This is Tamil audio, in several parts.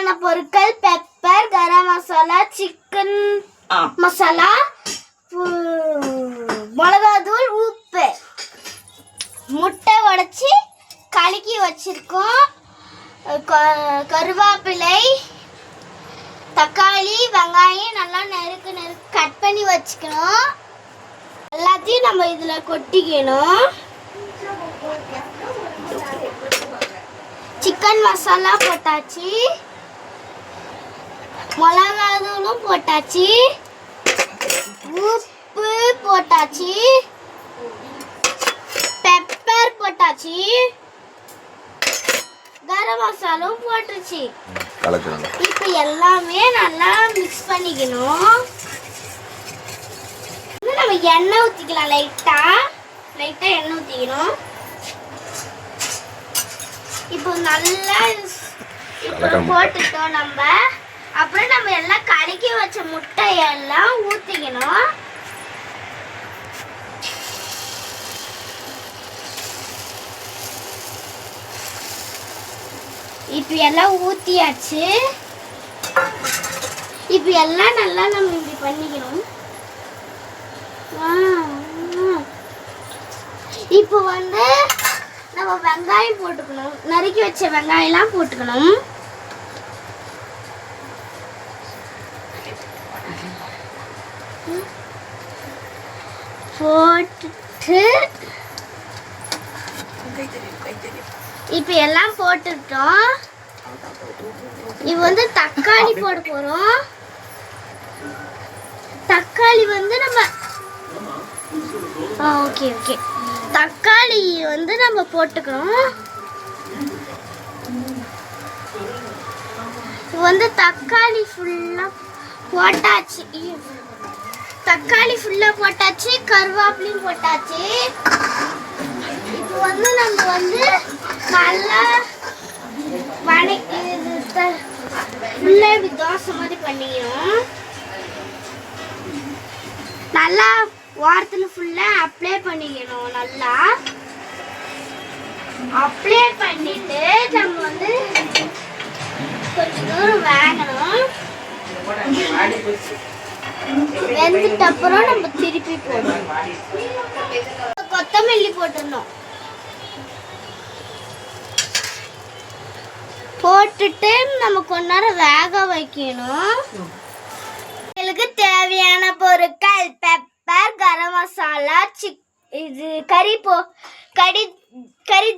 தேவையான பொருட்கள் பெப்பர், கரம் மசாலா, சிக்கன் மசாலா, மிளகாத்தூள், உப்பு. முட்டை உடைச்சி கலக்கி வச்சிருக்கோம். கருவேப்பிலை, தக்காளி, வெங்காயம் நல்லா நறுக்கு கட் பண்ணி வச்சுக்கணும். எல்லாத்தையும் நம்ம இதுல கொட்டிக்கணும். சிக்கன் மசாலா போட்டாச்சு, மிளகாத்தூளும் போட்டாச்சு, உப்பு போட்டாச்சு, பெப்பர் போட்டாச்சு, கரம் மசாலும் போட்டுச்சு. இப்போ எல்லாமே நல்லா மிக்ஸ் பண்ணிக்கணும். நம்ம எண்ணெய் ஊற்றிக்கலாம். லைட்டாக எண்ணெய் ஊற்றிக்கணும். இப்போ நல்லா போட்டுட்டோம் நம்ம. அப்புறம் நம்ம எல்லாம் கலக்கி வச்ச முட்டையெல்லாம் ஊற்றிக்கணும். இப்போ எல்லாம் ஊற்றியாச்சு. இப்போ எல்லாம் நல்லா நம்ம இப்படி பண்ணிக்கணும். இப்போ நம்ம வெங்காயம் போட்டுக்கணும். நறுக்கி வச்ச வெங்காயம்லாம் போட்டுக்கணும். போட்டுட்டு இப்போ எல்லாம் போட்டுட்டோம். இப்போ தக்காளி போட போறோம். தக்காளி நம்ம ஓகே தக்காளி நம்ம போட்டுக்கணும். இப்போ தக்காளி ஃபுல்லா போட்டாச்சு. கருவேப்பிலையும் போட்டாச்சு. இப்போ நம்ம நல்லா ஃபுல்லா இப்படி தோசை மாதிரி பண்ணிக்கணும். நல்லா வாரத்தில் ஃபுல்லா அப்ளை பண்ணிக்கணும். நல்லா அப்ளை பண்ணிட்டு நம்ம கொஞ்சம் தூரம் வேகணும். வெந்துட்ட அப்புறம் நம்ம திருப்பி போடணும். கொத்தமல்லி போட்டுடணும். போட்டுட்டு நம்ம கொஞ்ச நேரம் வேக வைக்கணும். இதுக்கு தேவையான பொருட்கள் பெப்பர், கரம் மசாலா, இது கறி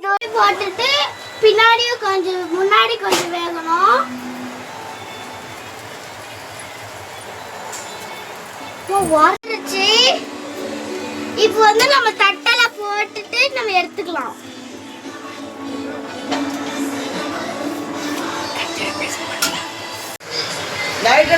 தூள் போட்டுட்டு முன்னாடி கொஞ்சம் வேகணும். இப்போ நம்ம தட்டல போட்டுட்டு நம்ம எடுத்துக்கலாம். லைட்